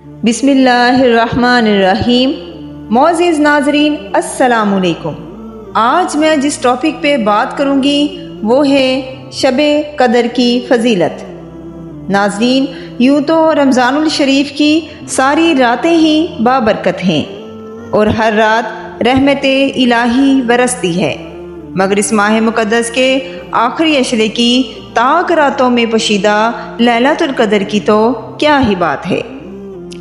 بسم اللہ الرحمن الرحیم۔ معزز ناظرین السلام علیکم۔ آج میں جس ٹاپک پہ بات کروں گی وہ ہے شب قدر کی فضیلت۔ ناظرین، یوں تو رمضان الشریف کی ساری راتیں ہی بابرکت ہیں اور ہر رات رحمت الہی برستی ہے، مگر اس ماہ مقدس کے آخری عشرے کی تاک راتوں میں پوشیدہ لیلۃ القدر کی تو کیا ہی بات ہے۔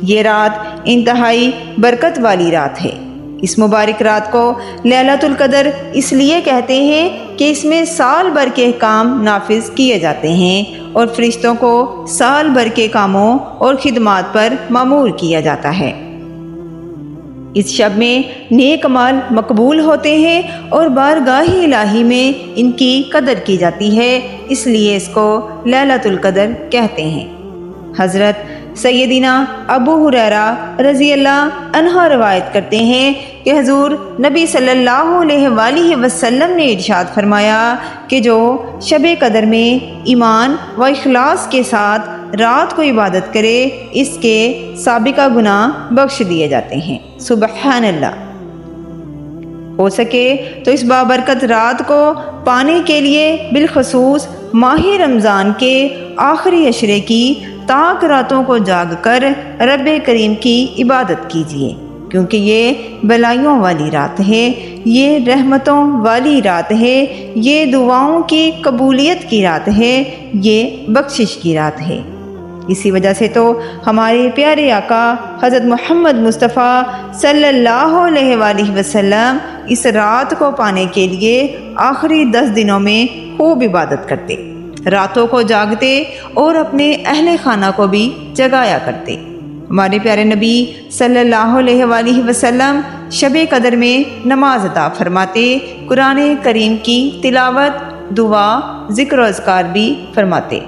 یہ رات انتہائی برکت والی رات ہے۔ اس مبارک رات کو لیلۃ القدر اس لیے کہتے ہیں کہ اس میں سال بھر کے کام نافذ کیے جاتے ہیں اور فرشتوں کو سال بھر کے کاموں اور خدمات پر مامور کیا جاتا ہے۔ اس شب میں نیک اعمال مقبول ہوتے ہیں اور بارگاہ الہی میں ان کی قدر کی جاتی ہے، اس لیے اس کو لیلۃ القدر کہتے ہیں۔ حضرت سیدنا ابو ہریرہ رضی اللہ عنہ روایت کرتے ہیں کہ حضور نبی صلی اللہ علیہ وآلہ وسلم نے ارشاد فرمایا کہ جو شب قدر میں ایمان و اخلاص کے ساتھ رات کو عبادت کرے، اس کے سابقہ گناہ بخش دیے جاتے ہیں۔ سبحان اللہ۔ ہو سکے تو اس بابرکت رات کو پانے کے لیے بالخصوص ماہ رمضان کے آخری عشرے کی تاک راتوں کو جاگ کر رب کریم کی عبادت کیجیے، کیونکہ یہ بلائیوں والی رات ہے، یہ رحمتوں والی رات ہے، یہ دعاؤں کی قبولیت کی رات ہے، یہ بخشش کی رات ہے۔ اسی وجہ سے تو ہمارے پیارے آقا حضرت محمد مصطفیٰ صلی اللہ علیہ وآلہ وسلم اس رات کو پانے کے لیے آخری 10 دنوں میں خوب عبادت کرتے، راتوں کو جاگتے اور اپنے اہل خانہ کو بھی جگایا کرتے۔ ہمارے پیارے نبی صلی اللہ علیہ وآلہ وسلم شب قدر میں نماز ادا فرماتے، قرآن کریم کی تلاوت، دعا، ذکر و اذکار بھی فرماتے۔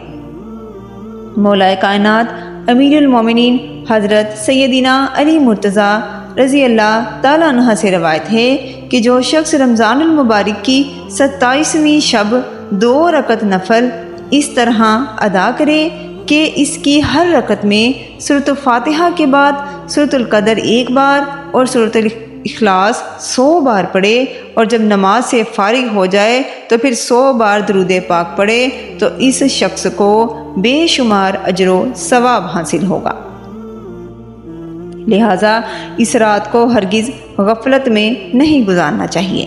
مولا کائنات امیر المومنین حضرت سیدنا علی مرتضیٰ رضی اللہ تعالیٰ عنہ سے روایت ہے کہ جو شخص رمضان المبارک کی 27ویں شب 2 رکعت نفل اس طرح ادا کرے کہ اس کی ہر رکعت میں سورۃ الفاتحہ کے بعد سورۃ القدر 1 بار اور سورۃ الاخلاص 100 بار پڑھے، اور جب نماز سے فارغ ہو جائے تو پھر 100 بار درود پاک پڑھے، تو اس شخص کو بے شمار اجر و ثواب حاصل ہوگا۔ لہٰذا اس رات کو ہرگز غفلت میں نہیں گزارنا چاہیے،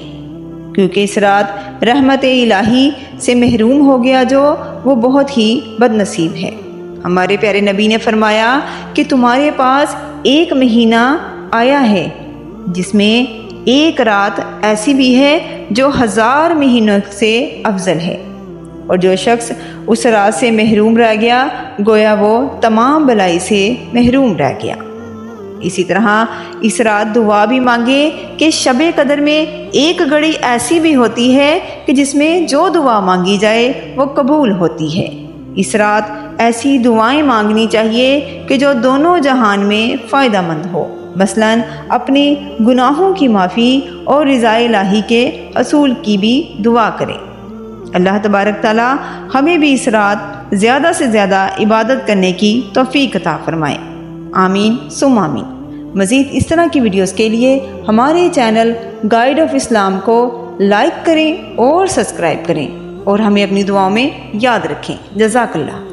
کیونکہ اس رات رحمت الہی سے محروم ہو گیا جو وہ بہت ہی بد نصیب ہے۔ ہمارے پیارے نبی نے فرمایا کہ تمہارے پاس ایک مہینہ آیا ہے جس میں ایک رات ایسی بھی ہے جو 1000 مہینوں سے افضل ہے، اور جو شخص اس رات سے محروم رہ گیا گویا وہ تمام بلائی سے محروم رہ گیا۔ اسی طرح اس رات دعا بھی مانگے کہ شب قدر میں ایک گھڑی ایسی بھی ہوتی ہے کہ جس میں جو دعا مانگی جائے وہ قبول ہوتی ہے۔ اس رات ایسی دعائیں مانگنی چاہیے کہ جو دونوں جہان میں فائدہ مند ہو، مثلا اپنے گناہوں کی معافی اور رضا الہی کے حصول کی بھی دعا کریں۔ اللہ تبارک تعالی ہمیں بھی اس رات زیادہ سے زیادہ عبادت کرنے کی توفیق عطا فرمائے۔ آمین ثم آمین۔ مزید اس طرح کی ویڈیوز کے لیے ہمارے چینل گائیڈ آف اسلام کو لائک کریں اور سبسکرائب کریں، اور ہمیں اپنی دعاؤں میں یاد رکھیں۔ جزاک اللہ۔